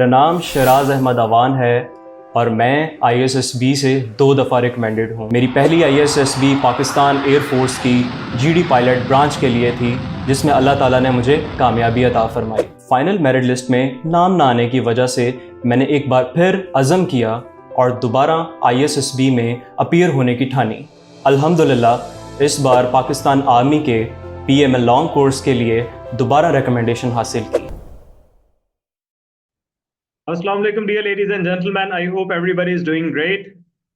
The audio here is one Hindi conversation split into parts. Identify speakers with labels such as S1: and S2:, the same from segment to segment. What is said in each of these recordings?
S1: मेरा नाम शराज अहमद अवान है और मैं ISSB से 2 दफ़ा रिकमेंडेड हूँ। मेरी पहली ISSB पाकिस्तान एयरफोर्स की GD पायलट ब्रांच के लिए थी, जिसमें अल्लाह ताला ने मुझे कामयाबी अता फरमाई। फाइनल मेरिट लिस्ट में नाम ना आने की वजह से मैंने एक बार फिर अज़म किया और दोबारा ISSB में अपीयर होने की ठानी। अल्हम्दुलिल्लाह इस बार पाकिस्तान आर्मी के PML लॉन्ग कोर्स के लिए दोबारा रिकमेंडेशन हासिल की।
S2: Assalamu alaikum, dear ladies and gentlemen. I hope everybody is doing great.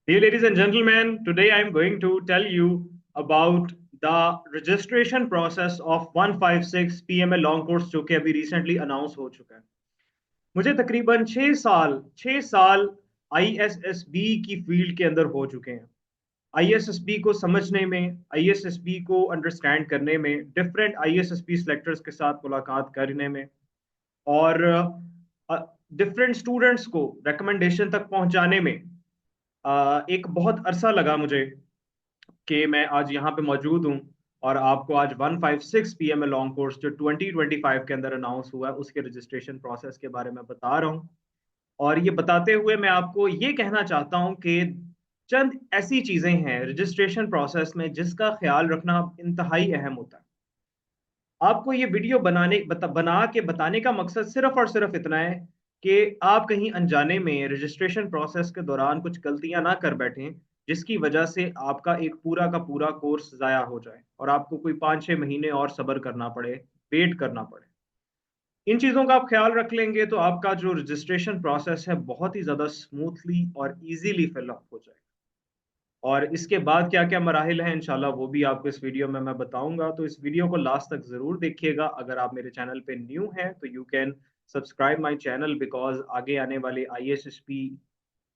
S2: Dear ladies and gentlemen, today I am going to tell you about the registration process of 156 PML long course जो कि अभी recently announce हो चुका है। मुझे तकरीबन 6 साल ISSB की फील्ड के अंदर हो चुके हैं। ISSB को समझने में, ISSB को अंडरस्टैंड करने में, डिफरेंट ISSB सेलेक्टर्स के साथ मुलाकात करने में और डिफरेंट स्टूडेंट्स को रिकमेंडेशन तक पहुंचाने में एक बहुत अरसा लगा मुझे कि मैं आज यहाँ पे मौजूद हूँ और आपको आज 156 PML लॉन्ग कोर्स जो 2025 के अंदर अनाउंस हुआ है उसके रजिस्ट्रेशन प्रोसेस के बारे में बता रहा हूँ। और ये बताते हुए मैं आपको ये कहना चाहता हूँ कि चंद ऐसी चीज़ें हैं रजिस्ट्रेशन प्रोसेस में जिसका ख्याल रखना इंतहाई अहम होता है। आपको ये वीडियो बना के बताने का मकसद सिर्फ और सिर्फ इतना है कि आप कहीं अनजाने में रजिस्ट्रेशन प्रोसेस के दौरान कुछ गलतियां ना कर बैठें, जिसकी वजह से आपका एक पूरा का पूरा कोर्स ज़ाया हो जाए और आपको कोई 5-6 महीने और सब्र करना पड़े, वेट करना पड़े। इन चीज़ों का आप ख्याल रख लेंगे तो आपका जो रजिस्ट्रेशन प्रोसेस है बहुत ही ज़्यादा स्मूथली और ईजीली फिल अप हो जाए। और इसके बाद क्या-क्या मराहिल हैं इंशाल्लाह वो भी आपको इस वीडियो में मैं बताऊँगा। तो इस वीडियो को लास्ट तक ज़रूर देखिएगा। अगर आप मेरे चैनल पे न्यू हैं तो you can subscribe my channel because आगे आने वाले ISSP,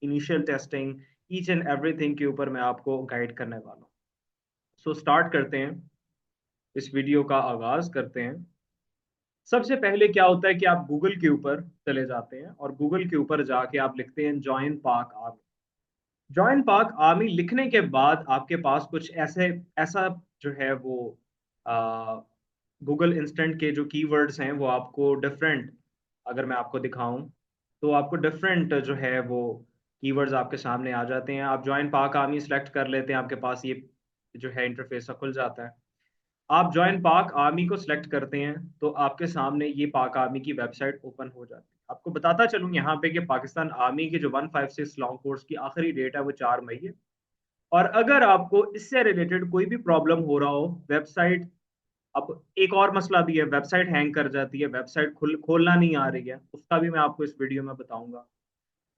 S2: initial testing, each and everything के ऊपर मैं आपको गाइड करने वाला हूँ। सो स्टार्ट करते हैं, इस वीडियो का आगाज़ करते हैं। सबसे पहले क्या होता है कि आप गूगल के ऊपर चले जाते हैं और गूगल के ऊपर जाके आप लिखते हैं जॉइन पाक आर्मी। जॉइन पाक आर्मी लिखने के बाद आपके पास कुछ ऐसे ऐसा जो है वो गूगल इंस्टेंट के जो कीवर्ड्स हैं वो आपको डिफरेंट, अगर मैं आपको दिखाऊं तो आपको डिफरेंट जो है वो कीवर्ड्स आपके सामने आ जाते हैं। आप जॉइन पाक आर्मी सेलेक्ट कर लेते हैं, आपके पास ये जो है इंटरफेस सा खुल जाता है। आप जॉइन पाक आर्मी को सिलेक्ट करते हैं तो आपके सामने ये पाक आर्मी की वेबसाइट ओपन हो जाती है। आपको बताता चलूँ यहाँ पे कि पाकिस्तान आर्मी के जो 156 लॉन्ग कोर्स की आखिरी डेट है वो 4 मई है। और अगर आपको इससे रिलेटेड कोई भी प्रॉब्लम हो रहा हो, वेबसाइट, अब एक और मसला भी है, वेबसाइट हैंग कर जाती है, वेबसाइट खोलना नहीं आ रही है, उसका भी मैं आपको इस वीडियो में बताऊंगा।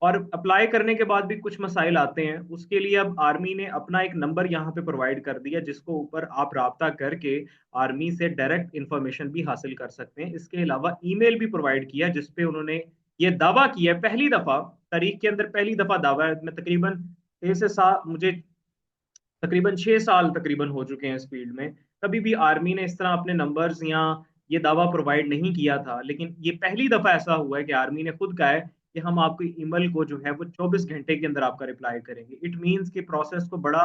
S2: और अप्लाई करने के बाद भी कुछ मसाइल आते हैं, उसके लिए अब आर्मी ने अपना एक नंबर यहाँ पे प्रोवाइड कर दिया जिसको ऊपर आप राब्ता करके आर्मी से डायरेक्ट इंफॉर्मेशन भी हासिल कर सकते हैं। इसके अलावा ईमेल भी प्रोवाइड किया जिसपे उन्होंने ये दावा किया है, पहली दफा तारीख के अंदर पहली दफा दावा है। मैं तकरीबन 6 से 7 मुझे तकरीबन 6 साल तकरीबन हो चुके हैं इस फील्ड में, कभी भी आर्मी ने इस तरह अपने नंबर्स या ये दावा प्रोवाइड नहीं किया था। लेकिन ये पहली दफा ऐसा हुआ है कि आर्मी ने खुद कहा है कि हम आपके ईमेल को जो है वो 24 घंटे के अंदर आपका रिप्लाई करेंगे। इट मीन्स कि प्रोसेस को बड़ा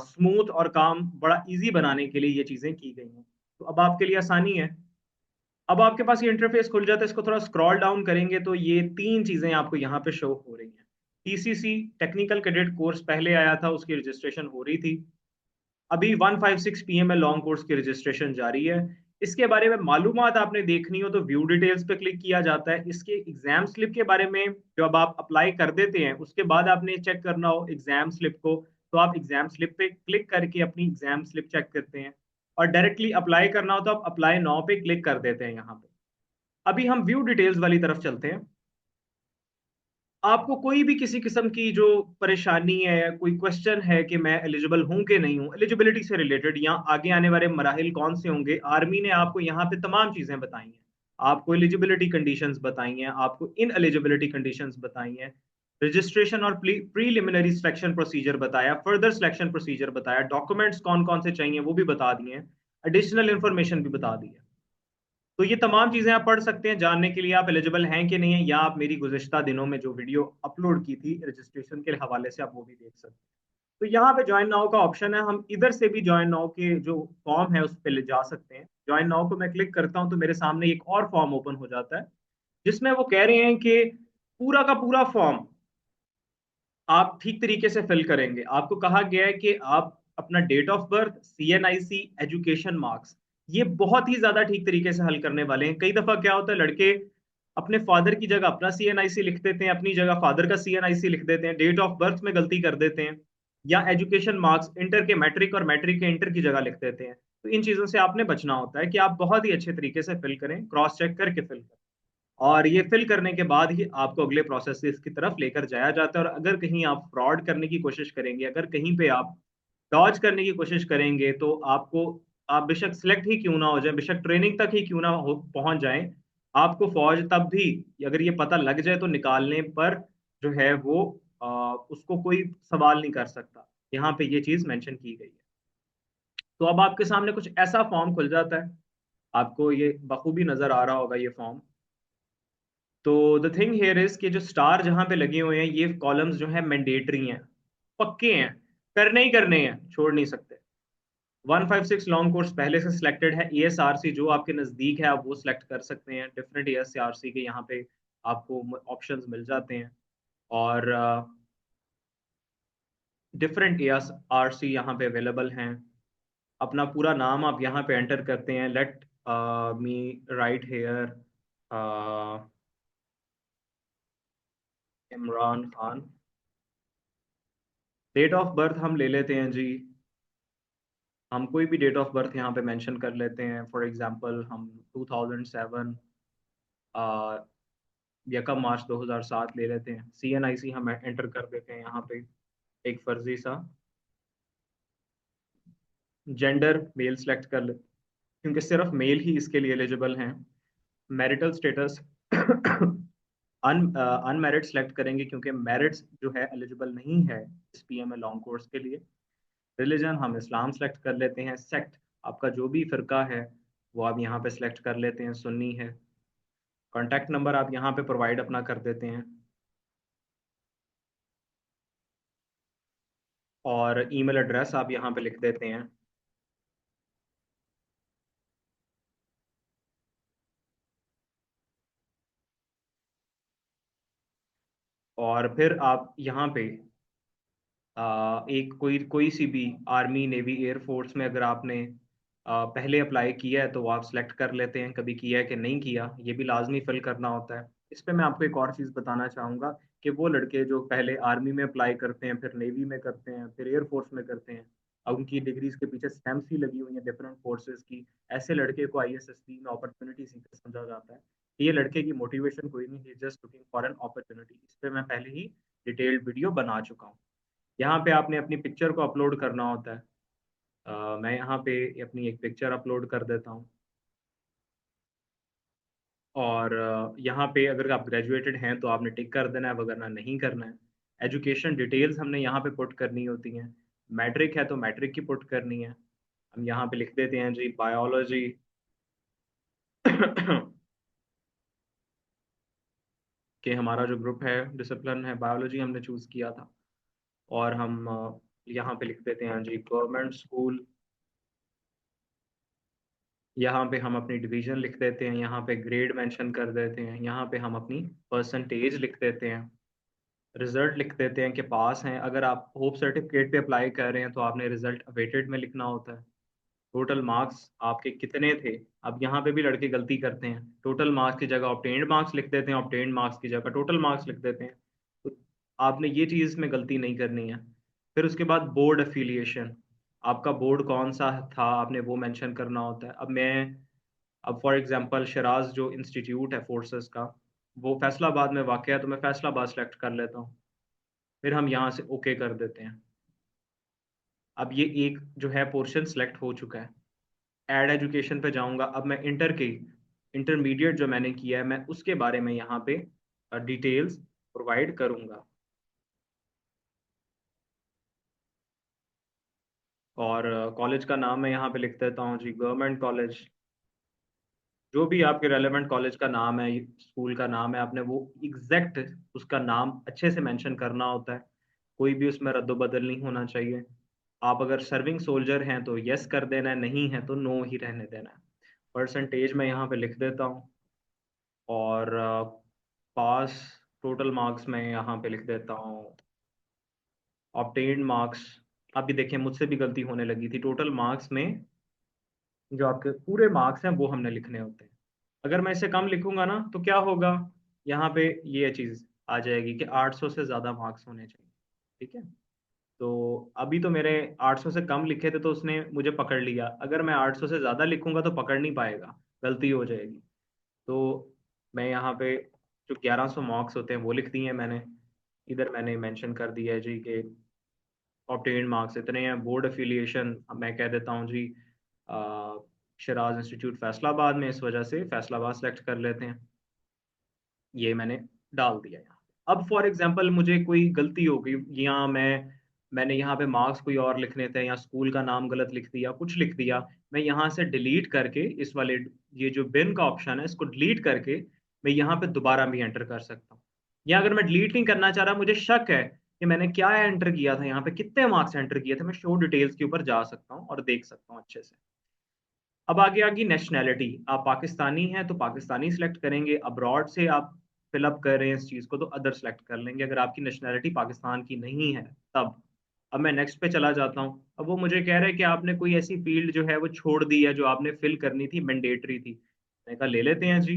S2: स्मूथ और काम बड़ा इजी बनाने के लिए ये चीजें की गई हैं। तो अब आपके लिए आसानी है। अब आपके पास ये इंटरफेस खुल जाता है, इसको थोड़ा स्क्रॉल डाउन करेंगे तो ये 3 चीजें आपको यहाँ पे शो हो रही हैं। TCC टेक्निकल कैडेट कोर्स पहले आया था, उसकी रजिस्ट्रेशन हो रही थी। अभी 156 PML लॉन्ग कोर्स की रजिस्ट्रेशन जारी है। इसके बारे में मालूमात आपने देखनी हो तो व्यू डिटेल्स पे क्लिक किया जाता है। इसके एग्जाम स्लिप के बारे में जब आप अप्लाई कर देते हैं उसके बाद आपने चेक करना हो एग्जाम स्लिप को, तो आप एग्जाम स्लिप पे क्लिक करके अपनी एग्जाम स्लिप चेक करते हैं। और डायरेक्टली अप्लाई करना हो तो आप अप्लाई नाउ पे क्लिक कर देते हैं यहाँ पे। अभी हम व्यू डिटेल्स वाली तरफ चलते हैं। आपको कोई भी किसी किस्म की जो परेशानी है, कोई क्वेश्चन है कि मैं एलिजिबल हूं कि नहीं हूं, एलिजिबिलिटी से रिलेटेड या आगे आने वाले मराहिल कौन से होंगे, आर्मी ने आपको यहाँ पे तमाम चीजें बताई हैं। आपको एलिजिबिलिटी कंडीशंस बताई हैं, आपको इन एलिजिबिलिटी कंडीशंस बताई हैं, रजिस्ट्रेशन और प्रीलिमिनरी सिलेक्शन प्रोसीजर बताया, फर्दर सिलेक्शन प्रोसीजर बताया, डॉक्यूमेंट्स कौन कौन से चाहिए वो भी बता दिए हैं, एडिशनल इंफॉर्मेशन भी बता दी है। तो ये तमाम चीजें आप पढ़ सकते हैं जानने के लिए आप एलिजिबल हैं कि नहीं है, या आप मेरी गुज़िश्ता दिनों में जो वीडियो अपलोड की थी रजिस्ट्रेशन के हवाले से आप वो भी देख सकते हैं। तो यहाँ पे ज्वाइन नाउ का ऑप्शन है, हम इधर से भी ज्वाइन नाउ के जो फॉर्म है उस पर ले जा सकते हैं। ज्वाइन नाउ को मैं क्लिक करता हूँ तो मेरे सामने एक और फॉर्म ओपन हो जाता है जिसमें वो कह रहे हैं कि पूरा का पूरा फॉर्म आप ठीक तरीके से फिल करेंगे। आपको कहा गया है कि आप अपना date of birth, CNIC, education marks, ये बहुत ही ज्यादा ठीक तरीके से हल करने वाले हैं। कई दफा क्या होता है, लड़के अपने फादर की जगह अपना सीएनआईसी लिख देते हैं, अपनी जगह फादर का सीएनआईसी लिख देते हैं, डेट ऑफ बर्थ में गलती कर देते हैं, या एजुकेशन मार्क्स इंटर के मैट्रिक और मैट्रिक के इंटर की जगह लिख देते हैं। तो इन चीजों से आपने बचना होता है कि आप बहुत ही अच्छे तरीके से फिल करें, क्रॉस चेक करके फिल करें, और ये फिल करने के बाद ही आपको अगले प्रोसेस की तरफ लेकर जाया जाता है। और अगर कहीं आप फ्रॉड करने की कोशिश करेंगे, अगर कहीं पे आप डॉज करने की कोशिश करेंगे, तो आपको, आप बेशक सिलेक्ट ही क्यों ना हो जाए, बेशक ट्रेनिंग तक ही क्यों ना हो पहुंच जाए, आपको फौज तब भी अगर ये पता लग जाए तो निकालने पर जो है वो उसको कोई सवाल नहीं कर सकता। यहाँ पे ये चीज मेंशन की गई है। तो अब आपके सामने कुछ ऐसा फॉर्म खुल जाता है, आपको ये बखूबी नजर आ रहा होगा ये फॉर्म। तो द थिंग हियर इज कि जो स्टार जहां पे लगे हुए हैं, ये कॉलम्स जो है मैंडेटरी हैं, पक्के हैं, करने ही करने हैं, छोड़ नहीं सकते। 156 लॉन्ग कोर्स पहले से सिलेक्टेड है। एएसआरसी जो आपके नज़दीक है आप वो सिलेक्ट कर सकते हैं। डिफरेंट एएसआरसी के यहाँ पे आपको ऑप्शंस मिल जाते हैं, और डिफरेंट एएसआरसी यहाँ पे अवेलेबल हैं। अपना पूरा नाम आप यहाँ पे एंटर करते हैं। Let me write here Imran Khan. Date of birth हम ले लेते हैं जी, हम कोई भी डेट ऑफ बर्थ यहाँ पे मेंशन कर लेते हैं। फॉर एग्जांपल हम 2007 यकम मार्च 2007 ले लेते हैं। सीएनआईसी हम एंटर कर देते हैं यहाँ पे, एक फर्जी सा। जेंडर मेल सेलेक्ट कर ले, क्योंकि सिर्फ मेल ही इसके लिए एलिजिबल हैं। मैरिटल स्टेटस अनमैरिड सेलेक्ट करेंगे, क्योंकि मैरिड्स जो है एलिजिबल नहीं है इस पीएमए लॉन्ग कोर्स के लिए। रिलीजन हम इस्लाम सेलेक्ट कर लेते हैं। सेक्ट आपका जो भी फिरका है वो आप यहाँ पे सिलेक्ट कर लेते हैं, सुन्नी है। कॉन्टैक्ट नंबर आप यहाँ पे प्रोवाइड अपना कर देते हैं, और ईमेल एड्रेस आप यहाँ पे लिख देते हैं। और फिर आप यहाँ पे एक कोई कोई सी भी आर्मी, नेवी, एयरफोर्स में अगर आपने पहले अप्लाई किया है तो वो आप सिलेक्ट कर लेते हैं, कभी किया है कि नहीं किया, ये भी लाजमी फिल करना होता है। इस पे मैं आपको एक और चीज़ बताना चाहूँगा कि वो लड़के जो पहले आर्मी में अप्लाई करते हैं, फिर नेवी में करते हैं, फिर एयरफोर्स में करते हैं, अब उनकी डिग्रीज के पीछे स्टैम्प्स ही लगी हुई हैं डिफरेंट फोर्सेस की, ऐसे लड़के को आईएसएसबी में अपॉर्चुनिटी सीकर समझा जाता है। ये लड़के की मोटिवेशन कोई नहीं है, just looking for an opportunity. इस पे मैं पहले ही डिटेल्ड वीडियो बना चुका हूँ। यहाँ पे आपने अपनी पिक्चर को अपलोड करना होता है। मैं यहाँ पे अपनी एक पिक्चर अपलोड कर देता हूँ, और यहाँ पे अगर आप ग्रेजुएटेड हैं तो आपने टिक कर देना है, वगरना नहीं करना है। एजुकेशन डिटेल्स हमने यहाँ पे पुट करनी होती हैं। मैट्रिक है तो मैट्रिक की पुट करनी है। हम यहाँ पे लिख देते हैं जी बायोलॉजी कि हमारा जो ग्रुप है, डिसिप्लिन है, बायोलॉजी हमने चूज़ किया था। और हम यहाँ पे लिख देते हैं जी गवर्नमेंट स्कूल। यहाँ पे हम अपनी डिवीजन लिख देते हैं, यहाँ पे ग्रेड मेंशन कर देते हैं, यहाँ पे हम अपनी परसेंटेज लिख देते हैं, रिजल्ट लिख देते हैं कि पास हैं। अगर आप होप सर्टिफिकेट पे अप्लाई कर रहे हैं तो आपने रिजल्ट अवेटेड में लिखना होता है। टोटल मार्क्स आपके कितने थे, अब यहाँ पे भी लड़के गलती करते हैं, टोटल मार्क्स की जगह ऑब्टेन्ड मार्क्स लिख देते हैं, ऑब्टेन्ड मार्क्स की जगह टोटल मार्क्स लिख देते हैं। तो आपने ये चीज़ में गलती नहीं करनी है। फिर उसके बाद बोर्ड एफिलिएशन, आपका बोर्ड कौन सा था आपने वो मेंशन करना होता है। अब फॉर एग्जांपल शराज जो इंस्टीट्यूट है फोर्सेस का, वो फैसलाबाद में वाक़ है, तो मैं फैसलाबाद सेलेक्ट कर लेता हूँ। फिर हम यहाँ से ओके कर देते हैं। अब ये एक जो है पोर्शन सेलेक्ट हो चुका है। ऐड एजुकेशन पे जाऊंगा, अब मैं इंटरमीडिएट जो मैंने किया है मैं उसके बारे में यहाँ पे डिटेल्स प्रोवाइड करूंगा। और कॉलेज का नाम मैं यहाँ पे लिख देता हूँ जी गवर्नमेंट कॉलेज। जो भी आपके रेलेवेंट कॉलेज का नाम है, स्कूल का नाम है, आपने वो एग्जैक्ट उसका नाम अच्छे से मेंशन करना होता है। कोई भी उसमें रद्द बदल नहीं होना चाहिए। आप अगर सर्विंग सोल्जर हैं तो यस कर देना है, नहीं है तो नो ही रहने देना है। परसेंटेज मैं यहाँ पे लिख देता हूँ। और पास टोटल मार्क्स मैं यहाँ पे लिख देता हूँ। ऑब्टेन्ड मार्क्स, अभी देखें मुझसे भी गलती होने लगी थी। टोटल मार्क्स में जो आपके पूरे मार्क्स हैं वो हमने लिखने होते हैं। अगर मैं इससे कम लिखूंगा ना तो क्या होगा, यहाँ पे ये चीज़ आ जाएगी कि 800 से ज़्यादा मार्क्स होने चाहिए। ठीक है, तो अभी तो मेरे 800 से कम लिखे थे तो उसने मुझे पकड़ लिया। अगर मैं 800 से ज़्यादा लिखूंगा तो पकड़ नहीं पाएगा, गलती हो जाएगी। तो मैं यहाँ पे जो 1100 मार्क्स होते हैं वो लिख दिए हैं मैंने। इधर मैंने मेंशन कर दिया है जी कि ऑब्टेन्ड मार्क्स इतने हैं। बोर्ड एफिलिएशन मैं कह देता हूँ जी शराज इंस्टीट्यूट फैसलाबाद में, इस वजह से फैसलाबाद सेलेक्ट कर लेते हैं। ये मैंने डाल दिया यहाँ पे। अब फॉर एग्जांपल मुझे कोई गलती हो गई, या मैंने यहाँ पे मार्क्स कोई और लिखने थे, या स्कूल का नाम गलत लिख दिया, कुछ लिख दिया। मैं यहाँ से डिलीट करके इस वाले, ये जो बिन का ऑप्शन है इसको डिलीट करके मैं यहाँ पे दोबारा भी एंटर कर सकता हूँ। या अगर मैं डिलीट नहीं करना चाह रहा, मुझे शक है कि मैंने क्या एंटर किया था, यहाँ पे कितने मार्क्स एंटर किए थे, मैं शो डिटेल्स के ऊपर जा सकता हूँ और देख सकता हूँ अच्छे से। अब आगे आ गई नेशनैलिटी। आप पाकिस्तानी हैं तो पाकिस्तानी सिलेक्ट करेंगे, अब्रॉड से आप फिलअप कर रहे हैं इस चीज़ को तो अदर सेलेक्ट कर लेंगे, अगर आपकी नेशनैलिटी पाकिस्तान की नहीं है तब। अब मैं नेक्स्ट पे चला जाता हूँ। अब वो मुझे कह रहा है कि आपने कोई ऐसी फील्ड जो है वो छोड़ दी है जो आपने फिल करनी थी, मैंडेटरी थी। मैंने कहा ले लेते हैं जी।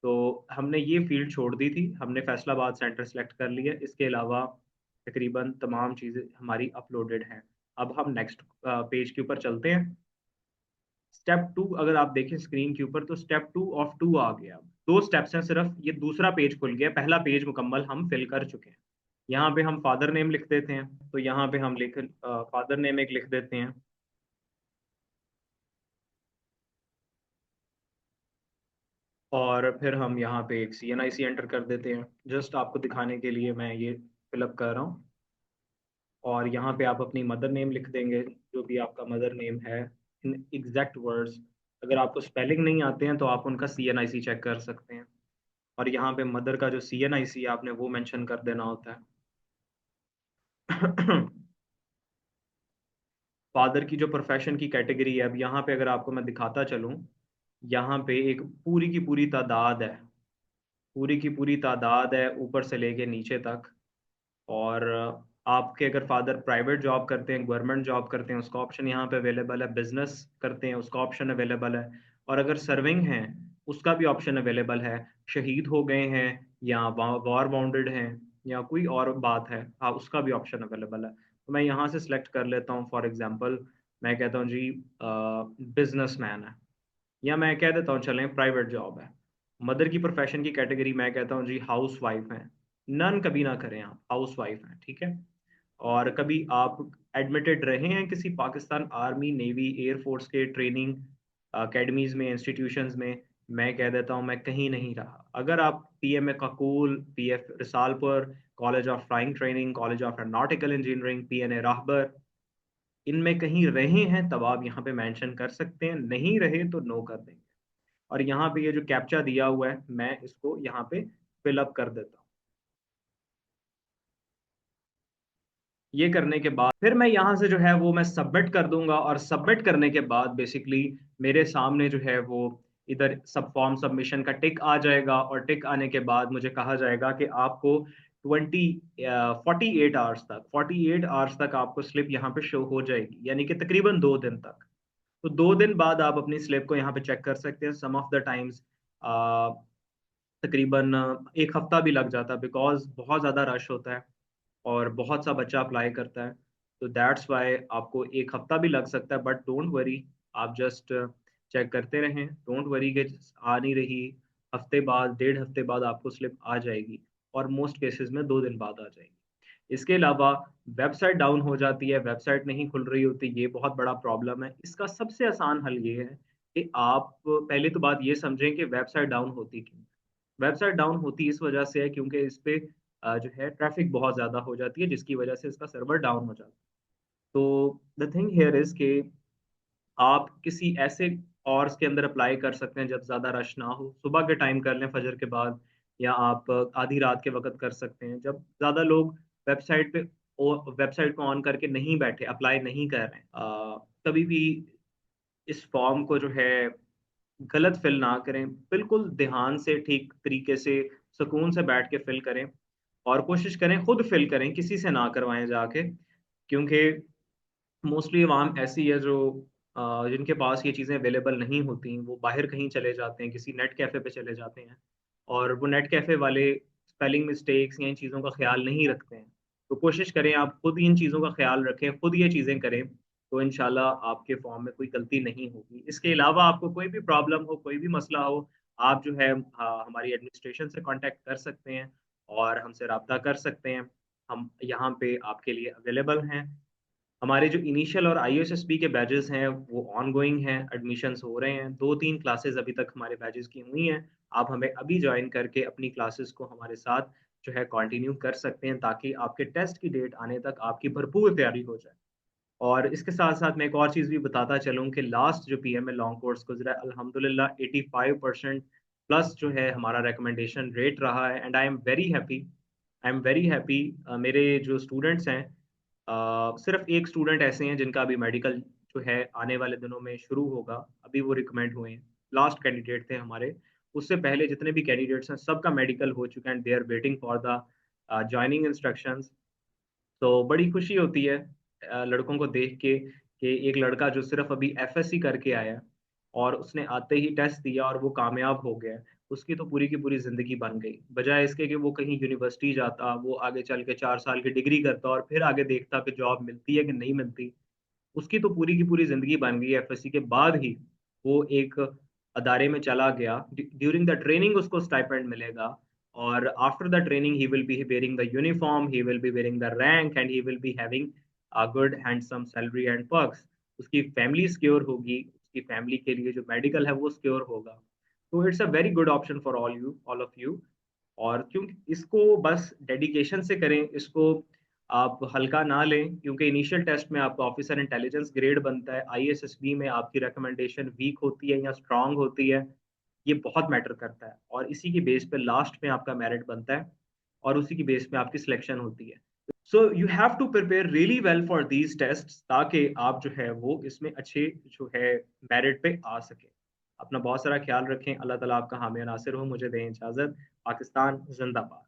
S2: तो हमने ये फील्ड छोड़ दी थी, हमने फैसलाबाद सेंटर सेलेक्ट कर लिया। इसके अलावा तकरीबन तमाम चीज़ें हमारी अपलोडेड हैं। अब हम नेक्स्ट पेज के ऊपर चलते हैं। स्टेप टू अगर आप देखें स्क्रीन के ऊपर तो स्टेप 2 ऑफ 2 आ गया। अब 2 स्टेप्स हैं सिर्फ, ये दूसरा पेज खुल गया, पहला पेज मुकम्मल हम फिल कर चुके हैं। यहाँ पे हम फादर नेम लिख देते हैं, तो यहाँ पे हम लिख फादर नेम एक लिख देते हैं। और फिर हम यहाँ पे एक CNIC एंटर कर देते हैं। जस्ट आपको दिखाने के लिए मैं ये फिलअप कर रहा हूँ। और यहाँ पे आप अपनी मदर नेम लिख देंगे, जो भी आपका मदर नेम है इन एग्जैक्ट वर्ड्स। अगर आपको स्पेलिंग नहीं आते हैं तो आप उनका CNIC चेक कर सकते हैं। और यहाँ पे मदर का जो CNIC आपने वो मेंशन कर देना होता है। फादर की जो प्रोफेशन की कैटेगरी है, अब यहाँ पे अगर आपको मैं दिखाता चलूँ, यहाँ पे एक पूरी की पूरी तादाद है, पूरी की पूरी तादाद है ऊपर से लेके नीचे तक। और आपके अगर फादर प्राइवेट जॉब करते हैं, गवर्नमेंट जॉब करते हैं, उसका ऑप्शन यहाँ पे अवेलेबल है। बिजनेस करते हैं उसका ऑप्शन अवेलेबल है। और अगर सर्विंग हैं उसका भी ऑप्शन अवेलेबल है। शहीद हो गए हैं या वॉर बाउंडेड हैं या कोई और बात है, हाँ उसका भी ऑप्शन अवेलेबल है। तो मैं यहाँ से सिलेक्ट कर लेता हूँ। फॉर एग्जांपल मैं कहता हूँ जी बिजनेसमैन है, या मैं कह देता हूँ चलें प्राइवेट जॉब है। मदर की प्रोफेशन की कैटेगरी मैं कहता हूँ जी हाउस वाइफ है। नन कभी ना करें, आप हाउस वाइफ हैं, ठीक है। और कभी आप एडमिटेड रहे हैं किसी पाकिस्तान आर्मी नेवी एयरफोर्स के ट्रेनिंग अकेडमीज में, इंस्टीट्यूशंस में? मैं कह देता हूँ मैं कहीं नहीं रहा। अगर आप PMA Kakul, PF Risalpur, college of flying training, college of aeronautical engineering, PNA Rahbar, इनमें कहीं रहे हैं तब आप यहाँ पे मेंशन कर सकते हैं, नहीं रहे तो नो कर देंगे। और यहाँ पे ये जो कैप्चा दिया हुआ है मैं इसको यहाँ पे फिलअप कर देता हूँ। ये करने के बाद फिर मैं यहाँ से जो है वो मैं सबमिट कर दूंगा। और सबमिट करने के बाद बेसिकली मेरे सामने जो है वो इधर सब फॉर्म सबमिशन का टिक आ जाएगा। और टिक आने के बाद मुझे कहा जाएगा कि आपको 48 आवर्स तक आपको स्लिप यहाँ पे शो हो जाएगी, यानी कि तकरीबन 2 दिन तक। तो 2 दिन बाद आप अपनी स्लिप को यहाँ पे चेक कर सकते हैं। सम ऑफ द टाइम्स तकरीबन एक हफ्ता भी लग जाता है, बिकॉज बहुत ज़्यादा रश होता है और बहुत सा बच्चा अप्लाई करता है। तो दैट्स वाई आपको एक हफ्ता भी लग सकता है, बट डोंट वरी, आप जस्ट चेक करते रहें। डोंट वरी कि आ नहीं रही, हफ्ते बाद 1.5 हफ्ते बाद आपको स्लिप आ जाएगी। और मोस्ट केसेस में 2 दिन बाद आ जाएगी। इसके अलावा वेबसाइट डाउन हो जाती है, वेबसाइट नहीं खुल रही होती, ये बहुत बड़ा प्रॉब्लम है। इसका सबसे आसान हल ये है कि आप पहले तो बात ये समझें कि वेबसाइट डाउन होती क्यों। वेबसाइट डाउन होती इस वजह से है क्योंकि इस पे जो है ट्रैफिक बहुत ज़्यादा हो जाती है, जिसकी वजह से इसका सर्वर डाउन हो जाता है। तो द थिंग हेयर इज़ कि आप किसी ऐसे आवर्स के अंदर अप्लाई कर सकते हैं जब ज़्यादा रश ना हो। सुबह के टाइम कर लें फजर के बाद, या आप आधी रात के वक्त कर सकते हैं जब ज़्यादा लोग वेबसाइट पे वेबसाइट को ऑन करके नहीं बैठे, अप्लाई नहीं कर रहे हैं। कभी भी इस फॉर्म को जो है
S1: गलत फिल ना करें, बिल्कुल ध्यान से ठीक तरीके से सुकून से बैठ के फिल करें और कोशिश करें खुद फिल करें, किसी से ना करवाएं जाके, क्योंकि मोस्टली अवाम ऐसी है जो जिनके पास ये चीज़ें अवेलेबल नहीं होती, वो बाहर कहीं चले जाते हैं, किसी नेट कैफ़े पे चले जाते हैं और वो नेट कैफ़े वाले स्पेलिंग मिस्टेक्स या इन चीज़ों का ख्याल नहीं रखते हैं। तो कोशिश करें आप खुद इन चीज़ों का ख्याल रखें, खुद ये चीज़ें करें, तो इंशाल्लाह आपके फॉर्म में कोई गलती नहीं होगी। इसके अलावा आपको कोई भी प्रॉब्लम हो, कोई भी मसला हो, आप जो है हमारी एडमिनिस्ट्रेशन से कॉन्टैक्ट कर सकते हैं और हमसे राब्ता कर सकते हैं। हम यहाँ पे आपके लिए अवेलेबल हैं। हमारे जो इनिशियल और आईएसएसबी के बैचेस हैं वो ऑनगोइंग हैं, एडमिशन्स हो रहे हैं, 2-3 क्लासेस अभी तक हमारे बैचेस की हुई हैं। आप हमें अभी जॉइन करके अपनी क्लासेस को हमारे साथ जो है कंटिन्यू कर सकते हैं, ताकि आपके टेस्ट की डेट आने तक आपकी भरपूर तैयारी हो जाए। और इसके साथ-साथ मैं एक और चीज़ भी बताता चलूँ कि लास्ट जो पीएमएल लॉन्ग कोर्स गुज़रा है, अल्हम्दुलिल्लाह 85% प्लस जो है हमारा रिकमेंडेशन रेट रहा है and I am very happy. मेरे जो स्टूडेंट्स हैं, सिर्फ एक स्टूडेंट ऐसे हैं जिनका अभी मेडिकल जो है आने वाले दिनों में शुरू होगा, अभी वो रिकमेंड हुए हैं। लास्ट कैंडिडेट थे हमारे, उससे पहले जितने भी कैंडिडेट्स हैं सबका मेडिकल हो चुका है and they are waiting for the joining instructions. तो बड़ी खुशी होती है लड़कों को देख के कि एक लड़का जो सिर्फ अभी एफएससी करके आया है और उसने आते ही टेस्ट दिया और वो कामयाब हो गया है, उसकी तो पूरी की पूरी जिंदगी बन गई। बजाय इसके कि वो कहीं यूनिवर्सिटी जाता, वो आगे चल के 4 साल की डिग्री करता और फिर आगे देखता कि जॉब मिलती है कि नहीं मिलती, उसकी तो पूरी की पूरी ज़िंदगी बन गई। एफएससी के बाद ही वो एक अदारे में चला गया। ड्यूरिंग द ट्रेनिंग उसको स्टाइपेंड मिलेगा और after the training he will be wearing the uniform, he will be wearing the rank and he will be having a good handsome salary and perks. उसकी फैमिली सिक्योर होगी, उसकी फैमिली के लिए जो मेडिकल है वो सिक्योर होगा। तो it's a very good option for all of you. और क्योंकि इसको बस डेडिकेशन से करें, इसको आप हल्का ना लें, क्योंकि इनिशियल टेस्ट में आपका ऑफिसर इंटेलिजेंस ग्रेड बनता है, आईएसएसबी में आपकी रिकमेंडेशन वीक होती है या स्ट्रांग होती है, ये बहुत मैटर करता है और इसी की बेस पे लास्ट में आपका मेरिट बनता है और उसी की बेस पे आपकी सिलेक्शन होती है। So you have to prepare really well for these test, ताकि आप जो है वो इसमें अच्छे जो है मेरिट पे आ सके। अपना बहुत सारा ख्याल रखें। अल्लाह ताला आपका हामी नासिर हो। मुझे दें इजाज़त। पाकिस्तान जिंदाबाद।